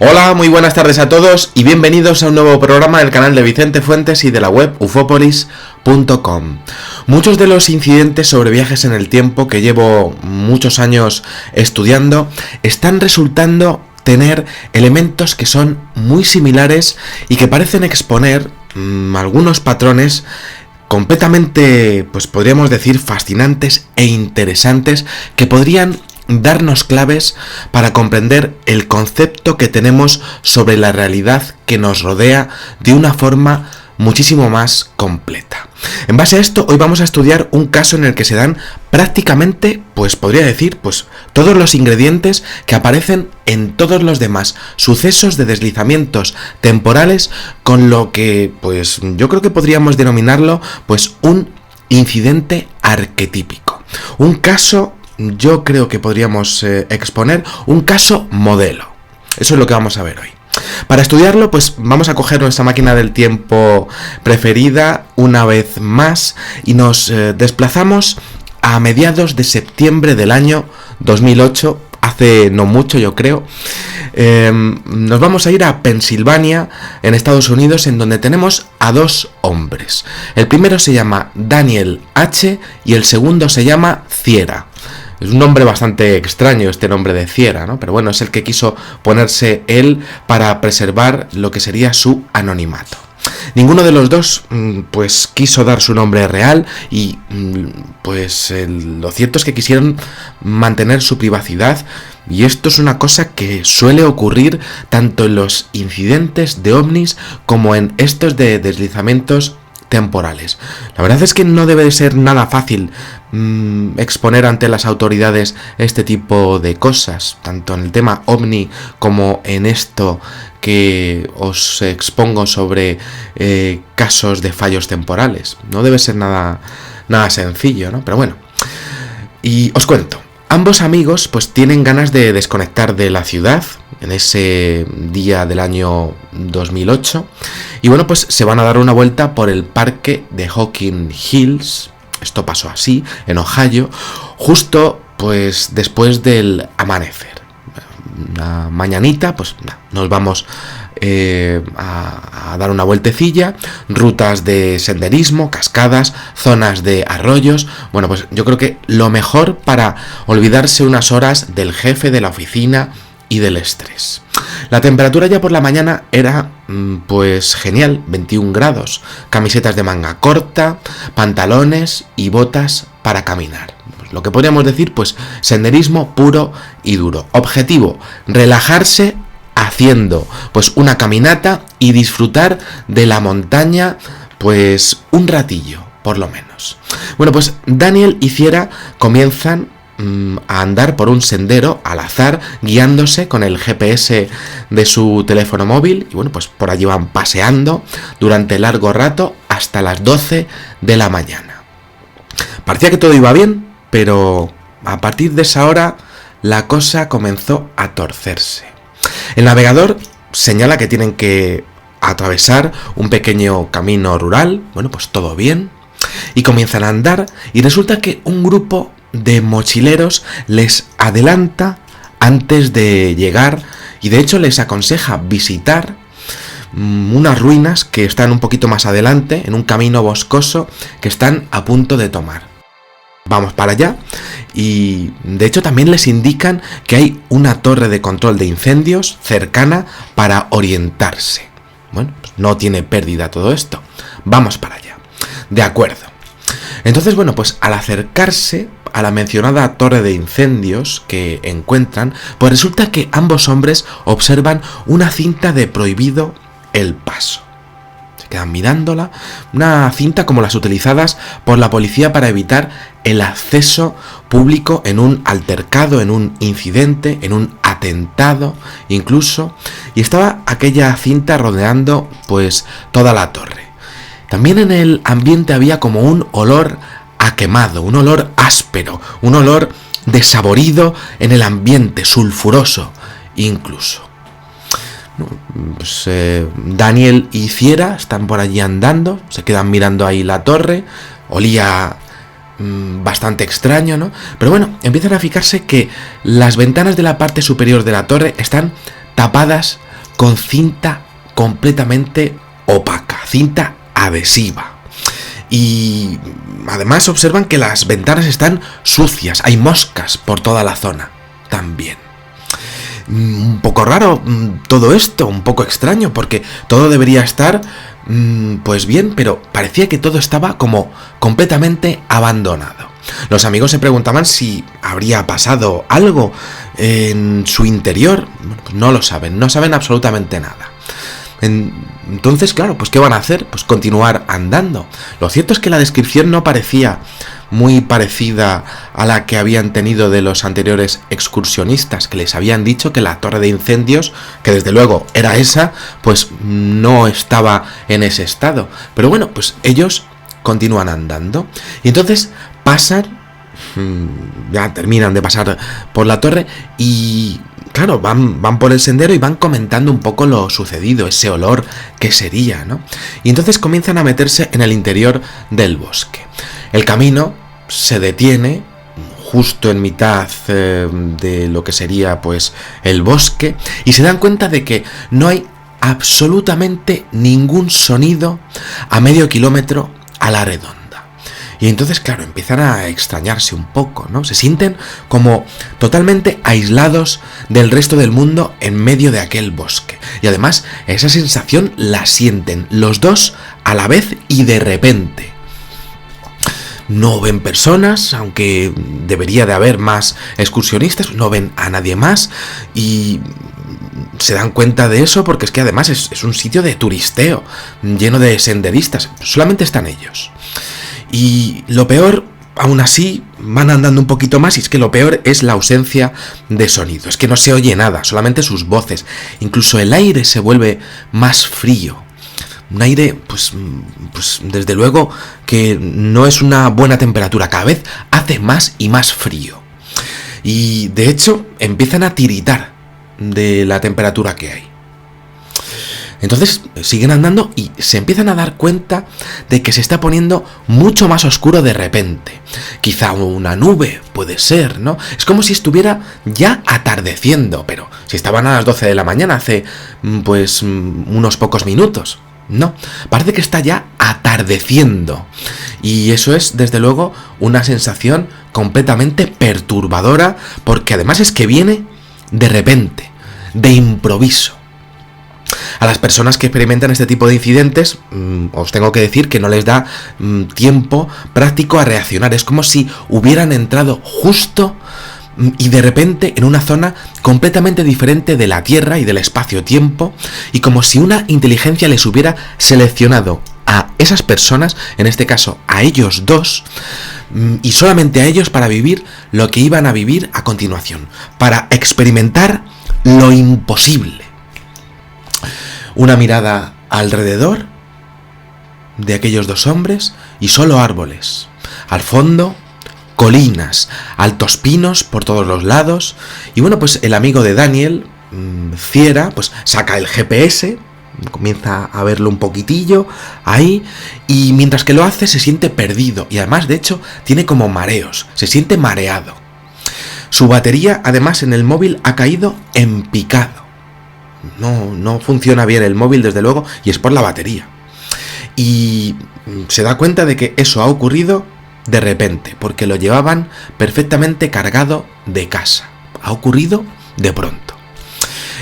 Hola, muy buenas tardes a todos y bienvenidos a un nuevo programa del canal de Vicente Fuentes y de la web ufopolis.com. Muchos de los incidentes sobre viajes en el tiempo que llevo muchos años estudiando están resultando tener elementos que son muy similares y que parecen exponer algunos patrones completamente, pues podríamos decir, fascinantes e interesantes que podrían darnos claves para comprender el concepto que tenemos sobre la realidad que nos rodea de una forma muchísimo más completa. En base a esto, hoy vamos a estudiar un caso en el que se dan prácticamente, pues podría decir, pues todos los ingredientes que aparecen en todos los demás sucesos de deslizamientos temporales, con lo que, pues yo creo que podríamos denominarlo, pues un incidente arquetípico. Un caso, yo creo que podríamos exponer un caso modelo. Eso es lo que vamos a ver hoy. Para estudiarlo, pues vamos a coger nuestra máquina del tiempo preferida una vez más y nos desplazamos a mediados de septiembre del año 2008, hace no mucho yo creo. Nos vamos a ir a Pensilvania, en Estados Unidos, en donde tenemos a dos hombres. El primero se llama Daniel H. y el segundo se llama Ciera. Es un nombre bastante extraño este nombre de Ciera, ¿no? Pero bueno, es el que quiso ponerse él para preservar lo que sería su anonimato. Ninguno de los dos pues quiso dar su nombre real y pues lo cierto es que quisieron mantener su privacidad, y esto es una cosa que suele ocurrir tanto en los incidentes de ovnis como en estos de deslizamientos temporales. La verdad es que no debe de ser nada fácil exponer ante las autoridades este tipo de cosas, tanto en el tema ovni como en esto que os expongo sobre casos de fallos temporales. No debe ser nada sencillo, ¿no? Pero bueno, y os cuento. Ambos amigos pues tienen ganas de desconectar de la ciudad en ese día del año 2008 y bueno, pues se van a dar una vuelta por el parque de Hocking Hills. Esto pasó así, en Ohio, justo pues después del amanecer. Una mañanita, pues nos vamos a dar una vueltecilla, rutas de senderismo, cascadas, zonas de arroyos. Bueno, pues yo creo que lo mejor para olvidarse unas horas del jefe, de la oficina y del estrés. La temperatura ya por la mañana era pues genial, 21 grados, camisetas de manga corta, pantalones y botas para caminar. Lo que podríamos decir, pues senderismo puro y duro. Objetivo, relajarse haciendo pues una caminata y disfrutar de la montaña pues un ratillo, por lo menos. Bueno, pues Daniel y Ciera comienzan a andar por un sendero al azar, guiándose con el GPS de su teléfono móvil, y bueno, pues por allí van paseando durante largo rato hasta las 12 de la mañana. Parecía que todo iba bien, pero a partir de esa hora la cosa comenzó a torcerse. El navegador señala que tienen que atravesar un pequeño camino rural. Bueno, pues todo bien, y comienzan a andar, y resulta que un grupo de mochileros les adelanta antes de llegar, y de hecho les aconseja visitar unas ruinas que están un poquito más adelante, en un camino boscoso que están a punto de tomar. Vamos para allá, y de hecho también les indican que hay una torre de control de incendios cercana para orientarse. Bueno, pues no tiene pérdida todo esto. Vamos para allá. De acuerdo. Entonces, bueno, pues al acercarse a la mencionada torre de incendios que encuentran, pues resulta que ambos hombres observan una cinta de prohibido el paso. Se quedan mirándola, una cinta como las utilizadas por la policía para evitar el acceso público en un altercado, en un incidente, en un atentado incluso, y estaba aquella cinta rodeando pues toda la torre. También en el ambiente había como un olor a quemado, un olor áspero, un olor desaborido en el ambiente, sulfuroso incluso. Pues, Daniel y Ciera están por allí andando, se quedan mirando ahí la torre, olía bastante extraño, ¿no? Pero bueno, empiezan a fijarse que las ventanas de la parte superior de la torre están tapadas con cinta completamente opaca, cinta adhesiva. Y además observan que las ventanas están sucias, hay moscas por toda la zona también. Un poco raro todo esto, un poco extraño, porque todo debería estar pues bien, pero parecía que todo estaba como completamente abandonado. Los amigos se preguntaban si habría pasado algo en su interior. Pues no lo saben, no saben absolutamente nada. Entonces, claro, pues ¿qué van a hacer? Pues continuar andando. Lo cierto es que la descripción no parecía muy parecida a la que habían tenido de los anteriores excursionistas, que les habían dicho que la torre de incendios, que desde luego era esa, pues no estaba en ese estado. Pero bueno, pues ellos continúan andando. Y entonces pasan, ya terminan de pasar por la torre y... claro, van por el sendero y van comentando un poco lo sucedido, ese olor que sería, ¿no? Y entonces comienzan a meterse en el interior del bosque. El camino se detiene justo en mitad de lo que sería, pues, el bosque, y se dan cuenta de que no hay absolutamente ningún sonido a medio kilómetro a la redonda. Y entonces, claro, empiezan a extrañarse un poco, ¿no? Se sienten como totalmente aislados del resto del mundo en medio de aquel bosque. Y además, esa sensación la sienten los dos a la vez y de repente. No ven personas, aunque debería de haber más excursionistas, no ven a nadie más y... se dan cuenta de eso porque es que además es un sitio de turisteo, lleno de senderistas, solamente están ellos. Y lo peor, aún así, van andando un poquito más y es que lo peor es la ausencia de sonido. Es que no se oye nada, solamente sus voces. Incluso el aire se vuelve más frío. Un aire, pues desde luego que no es una buena temperatura. Cada vez hace más y más frío. Y de hecho empiezan a tiritar de la temperatura que hay. Entonces siguen andando y se empiezan a dar cuenta de que se está poniendo mucho más oscuro de repente. Quizá una nube, puede ser, ¿no? Es como si estuviera ya atardeciendo, pero si estaban a las 12 de la mañana hace, pues, unos pocos minutos. No, parece que está ya atardeciendo. Y eso es, desde luego, una sensación completamente perturbadora, porque además es que viene de repente, de improviso. A las personas que experimentan este tipo de incidentes, os tengo que decir que no les da tiempo práctico a reaccionar. Es como si hubieran entrado justo y de repente en una zona completamente diferente de la Tierra y del espacio-tiempo, y como si una inteligencia les hubiera seleccionado a esas personas, en este caso a ellos dos, y solamente a ellos para vivir lo que iban a vivir a continuación, para experimentar lo imposible. Una mirada alrededor de aquellos dos hombres y solo árboles. Al fondo, colinas, altos pinos por todos los lados. Y bueno, pues el amigo de Daniel, Ciera, pues saca el GPS, comienza a verlo un poquitillo ahí, y mientras que lo hace se siente perdido y además, de hecho, tiene como mareos, se siente mareado. Su batería, además, en el móvil ha caído en picado. No funciona bien el móvil, desde luego, y es por la batería. Y se da cuenta de que eso ha ocurrido de repente, porque lo llevaban perfectamente cargado de casa. Ha ocurrido de pronto.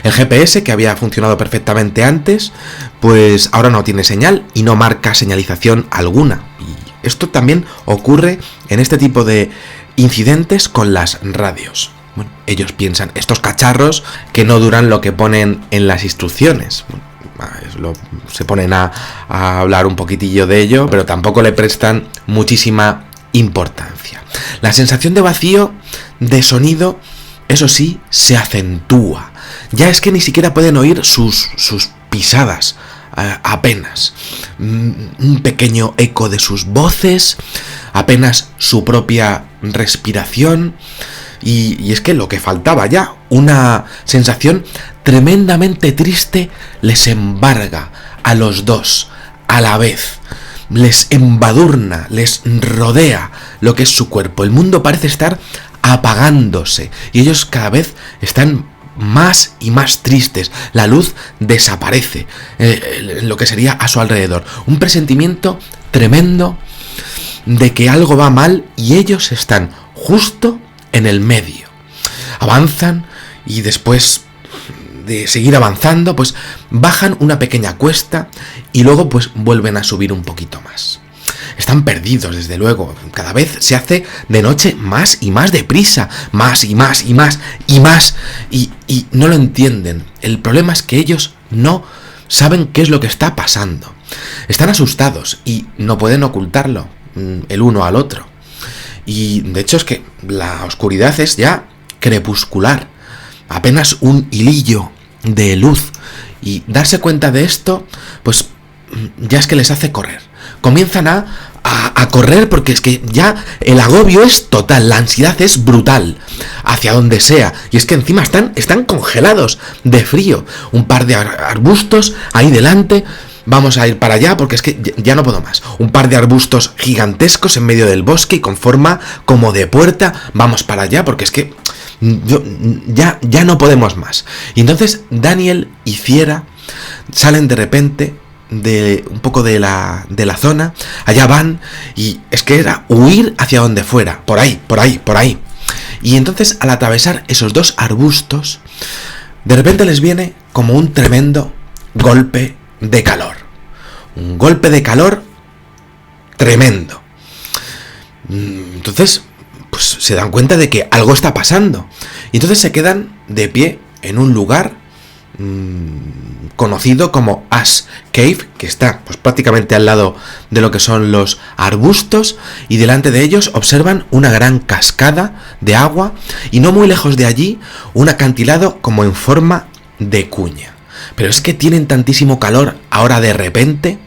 El GPS, que había funcionado perfectamente antes, pues ahora no tiene señal y no marca señalización alguna. Y esto también ocurre en este tipo de incidentes con las radios. Bueno, ellos piensan, estos cacharros que no duran lo que ponen en las instrucciones. Se ponen a hablar un poquitillo de ello, pero tampoco le prestan muchísima importancia. La sensación de vacío, de sonido, eso sí, se acentúa. Ya es que ni siquiera pueden oír sus pisadas, apenas. Un pequeño eco de sus voces, apenas su propia respiración. Y es que lo que faltaba ya, una sensación tremendamente triste, les embarga a los dos a la vez. Les embadurna, les rodea lo que es su cuerpo. El mundo parece estar apagándose y ellos cada vez están más y más tristes. La luz desaparece, lo que sería a su alrededor. Un presentimiento tremendo de que algo va mal y ellos están justo en el medio. Avanzan y después de seguir avanzando, pues bajan una pequeña cuesta y luego pues vuelven a subir un poquito más. Están perdidos, desde luego. Cada vez se hace de noche más y más deprisa. Más y más y más y más. Y no lo entienden. El problema es que ellos no saben qué es lo que está pasando. Están asustados y no pueden ocultarlo el uno al otro. Y de hecho es que la oscuridad es ya crepuscular. Apenas un hilillo de luz. Y darse cuenta de esto, pues ya es que les hace correr. Comienzan a correr porque es que ya el agobio es total, la ansiedad es brutal, hacia donde sea. Y es que encima están congelados de frío. Un par de arbustos ahí delante, vamos a ir para allá porque es que ya no puedo más. Un par de arbustos gigantescos en medio del bosque y con forma como de puerta, vamos para allá porque es que ya no podemos más. Y entonces Daniel y Fiera salen de repente de un poco de la zona, allá van, y es que era huir hacia donde fuera, por ahí. Y entonces al atravesar esos dos arbustos, de repente les viene como un tremendo golpe de calor. Un golpe de calor tremendo. Entonces, pues se dan cuenta de que algo está pasando. Y entonces se quedan de pie en un lugar conocido como Ash Cave, que está pues prácticamente al lado de lo que son los arbustos, y delante de ellos observan una gran cascada de agua y no muy lejos de allí un acantilado como en forma de cuña. Pero es que tienen tantísimo calor ahora de repente,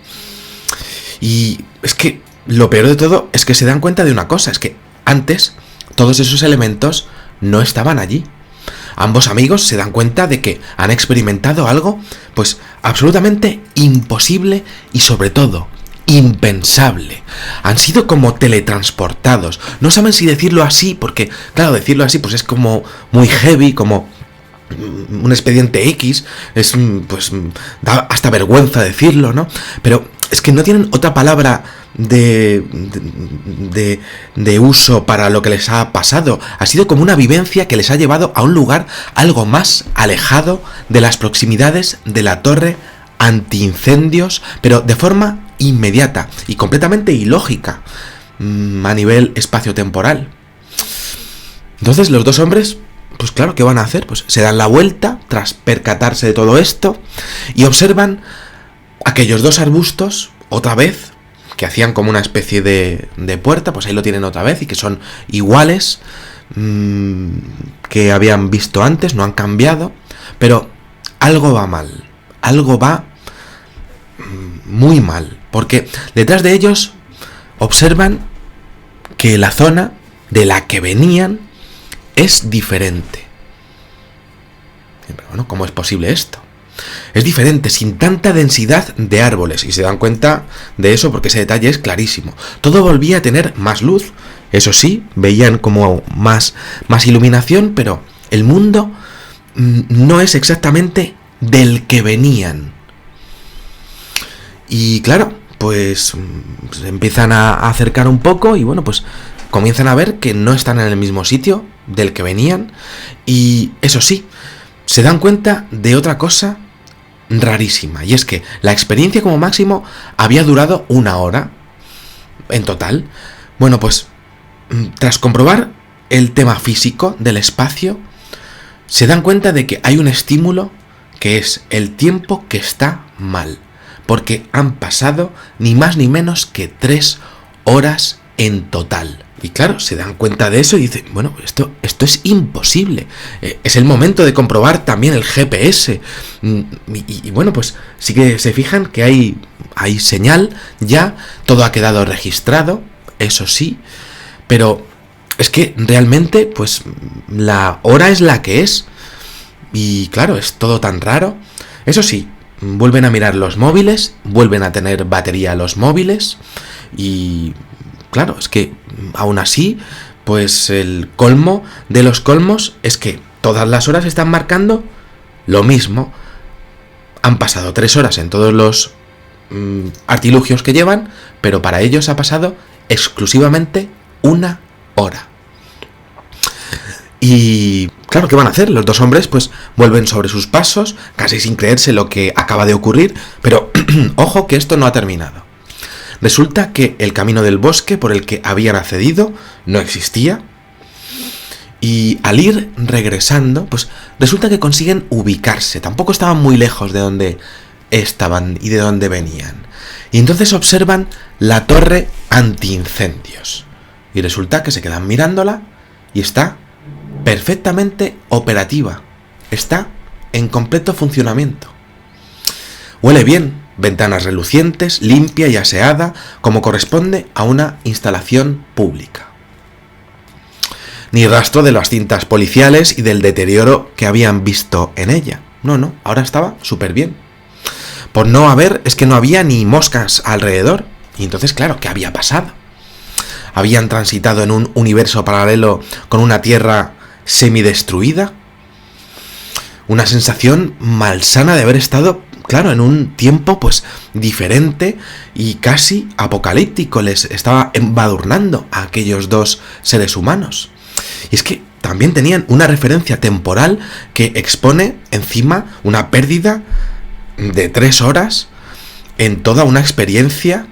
y es que lo peor de todo es que se dan cuenta de una cosa, es que antes todos esos elementos no estaban allí. Ambos amigos se dan cuenta de que han experimentado algo, pues absolutamente imposible y sobre todo impensable. Han sido como teletransportados. No saben si decirlo así, porque claro, decirlo así pues es como muy heavy, como un expediente X, es pues da hasta vergüenza decirlo, ¿no? Pero es que no tienen otra palabra de uso para lo que les ha pasado. Ha sido como una vivencia que les ha llevado a un lugar algo más alejado de las proximidades de la torre antiincendios, pero de forma inmediata y completamente ilógica a nivel espacio-temporal. Entonces los dos hombres, pues claro, ¿qué van a hacer? Pues se dan la vuelta tras percatarse de todo esto y observan aquellos dos arbustos otra vez, que hacían como una especie de puerta, pues ahí lo tienen otra vez y que son iguales que habían visto antes, no han cambiado, pero algo va mal, algo va muy mal, porque detrás de ellos observan que la zona de la que venían es diferente. Pero bueno, ¿cómo es posible esto? Es diferente, sin tanta densidad de árboles, y se dan cuenta de eso porque ese detalle es clarísimo. Todo volvía a tener más luz, eso sí, veían como más iluminación, pero el mundo no es exactamente del que venían. Y claro, pues se empiezan a acercar un poco y bueno, pues comienzan a ver que no están en el mismo sitio del que venían, y eso sí, se dan cuenta de otra cosa rarísima, y es que la experiencia como máximo había durado 1 hora en total. Bueno, pues tras comprobar el tema físico del espacio, se dan cuenta de que hay un estímulo que es el tiempo que está mal, porque han pasado ni más ni menos que 3 horas en total. Y claro, se dan cuenta de eso y dicen, bueno, esto es imposible. Es el momento de comprobar también el GPS. Y bueno, pues sí que se fijan que hay señal, ya todo ha quedado registrado, eso sí, pero es que realmente pues la hora es la que es. Y claro, es todo tan raro. Eso sí, vuelven a mirar los móviles, vuelven a tener batería los móviles y claro, es que aún así, pues el colmo de los colmos es que todas las horas están marcando lo mismo. Han pasado 3 horas en todos los artilugios que llevan, pero para ellos ha pasado exclusivamente 1 hora. Y claro, ¿qué van a hacer? Los dos hombres pues vuelven sobre sus pasos, casi sin creerse lo que acaba de ocurrir, pero ojo que esto no ha terminado. Resulta que el camino del bosque por el que habían accedido no existía, y al ir regresando, pues resulta que consiguen ubicarse. Tampoco estaban muy lejos de donde estaban y de donde venían. Y entonces observan la torre antiincendios. Y resulta que se quedan mirándola y está perfectamente operativa. Está en completo funcionamiento. Huele bien, ventanas relucientes, limpia y aseada, como corresponde a una instalación pública. Ni rastro de las cintas policiales y del deterioro que habían visto en ella. No, ahora estaba súper bien. Por no haber, es que no había ni moscas alrededor. Y entonces, claro, ¿qué había pasado? ¿Habían transitado en un universo paralelo con una Tierra semidestruida? Una sensación malsana de haber estado, claro, en un tiempo pues diferente y casi apocalíptico. Les estaba embadurnando a aquellos dos seres humanos. Y es que también tenían una referencia temporal que expone encima una pérdida de 3 horas en toda una experiencia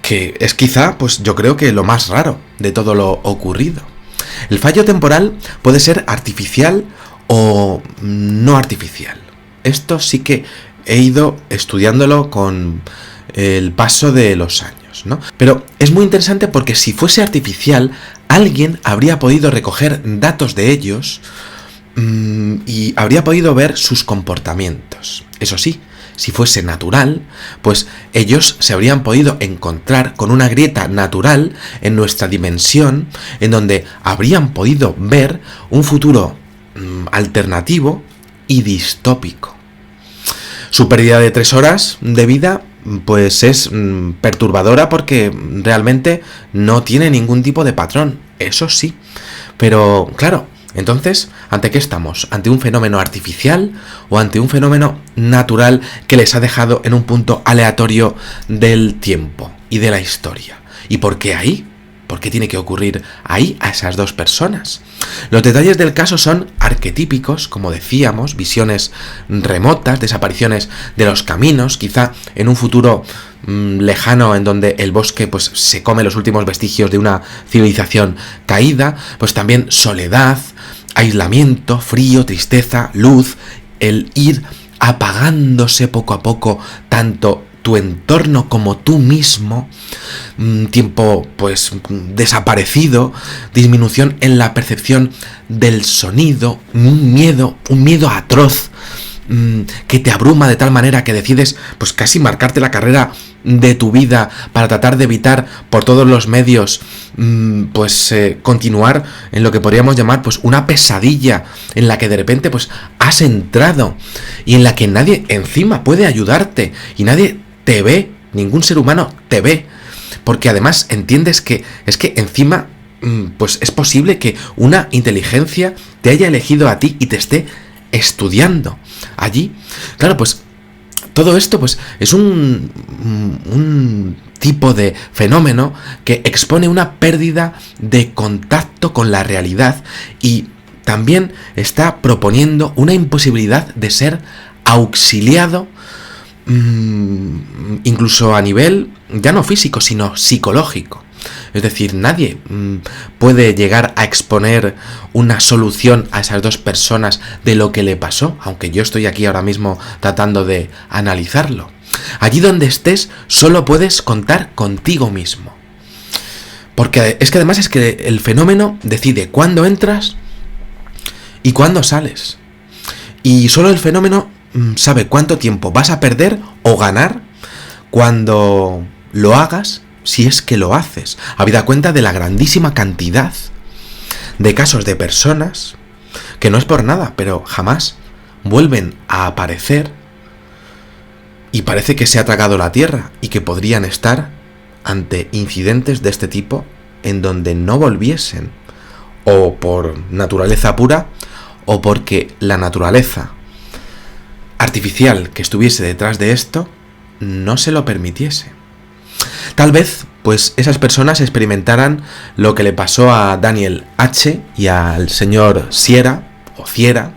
que es quizá, pues yo creo que lo más raro de todo lo ocurrido. El fallo temporal puede ser artificial o no artificial. Esto sí que he ido estudiándolo con el paso de los años, ¿no? Pero es muy interesante porque si fuese artificial, alguien habría podido recoger datos de ellos y habría podido ver sus comportamientos. Eso sí, si fuese natural, pues ellos se habrían podido encontrar con una grieta natural en nuestra dimensión, en donde habrían podido ver un futuro alternativo y distópico. Su pérdida de 3 horas de vida pues es perturbadora porque realmente no tiene ningún tipo de patrón, eso sí. Pero claro, entonces, ¿ante qué estamos? ¿Ante un fenómeno artificial o ante un fenómeno natural que les ha dejado en un punto aleatorio del tiempo y de la historia? ¿Y por qué ahí? ¿Por qué tiene que ocurrir ahí a esas dos personas? Los detalles del caso son arquetípicos, como decíamos, visiones remotas, desapariciones de los caminos, quizá en un futuro lejano en donde el bosque pues se come los últimos vestigios de una civilización caída, pues también soledad, aislamiento, frío, tristeza, luz, el ir apagándose poco a poco tanto tu entorno como tú mismo, tiempo pues desaparecido, disminución en la percepción del sonido, un miedo atroz que te abruma de tal manera que decides pues casi marcarte la carrera de tu vida para tratar de evitar por todos los medios continuar en lo que podríamos llamar pues una pesadilla en la que de repente pues has entrado y en la que nadie encima puede ayudarte y nadie te ve, ningún ser humano te ve, porque además entiendes que es que encima pues es posible que una inteligencia te haya elegido a ti y te esté estudiando allí. Claro, pues todo esto pues es un tipo de fenómeno que expone una pérdida de contacto con la realidad y también está proponiendo una imposibilidad de ser auxiliado incluso a nivel ya no físico sino psicológico. Es decir, nadie puede llegar a exponer una solución a esas dos personas de lo que le pasó, aunque yo estoy aquí ahora mismo tratando de analizarlo. Allí donde estés solo puedes contar contigo mismo, porque es que además es que el fenómeno decide cuándo entras y cuándo sales, y solo el fenómeno sabe cuánto tiempo vas a perder o ganar cuando lo hagas, si es que lo haces, habida cuenta de la grandísima cantidad de casos de personas que no es por nada, pero jamás vuelven a aparecer y parece que se ha tragado la tierra y que podrían estar ante incidentes de este tipo en donde no volviesen, o por naturaleza pura o porque la naturaleza artificial que estuviese detrás de esto no se lo permitiese. Tal vez, pues, esas personas experimentaran lo que le pasó a Daniel H. y al señor Sierra, o Ciera,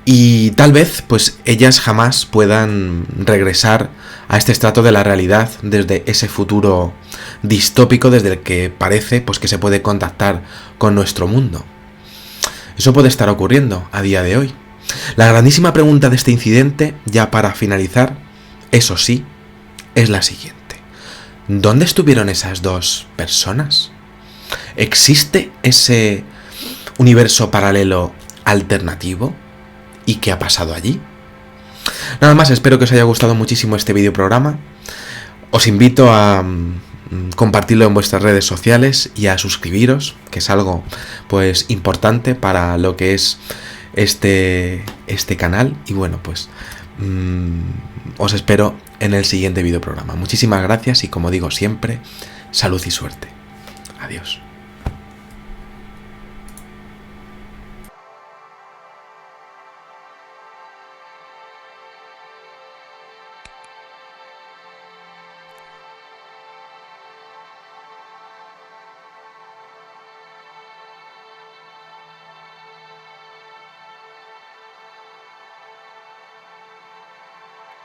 y tal vez, pues, ellas jamás puedan regresar a este estrato de la realidad desde ese futuro distópico desde el que parece, pues, que se puede contactar con nuestro mundo. Eso puede estar ocurriendo a día de hoy. La grandísima pregunta de este incidente, ya para finalizar, eso sí, es la siguiente. ¿Dónde estuvieron esas dos personas? ¿Existe ese universo paralelo alternativo? ¿Y qué ha pasado allí? Nada más, espero que os haya gustado muchísimo este videoprograma. Os invito a compartirlo en vuestras redes sociales y a suscribiros, que es algo, pues, importante para lo que es este canal. Y bueno, pues os espero en el siguiente videoprograma. Muchísimas gracias y, como digo siempre, salud y suerte. Adiós.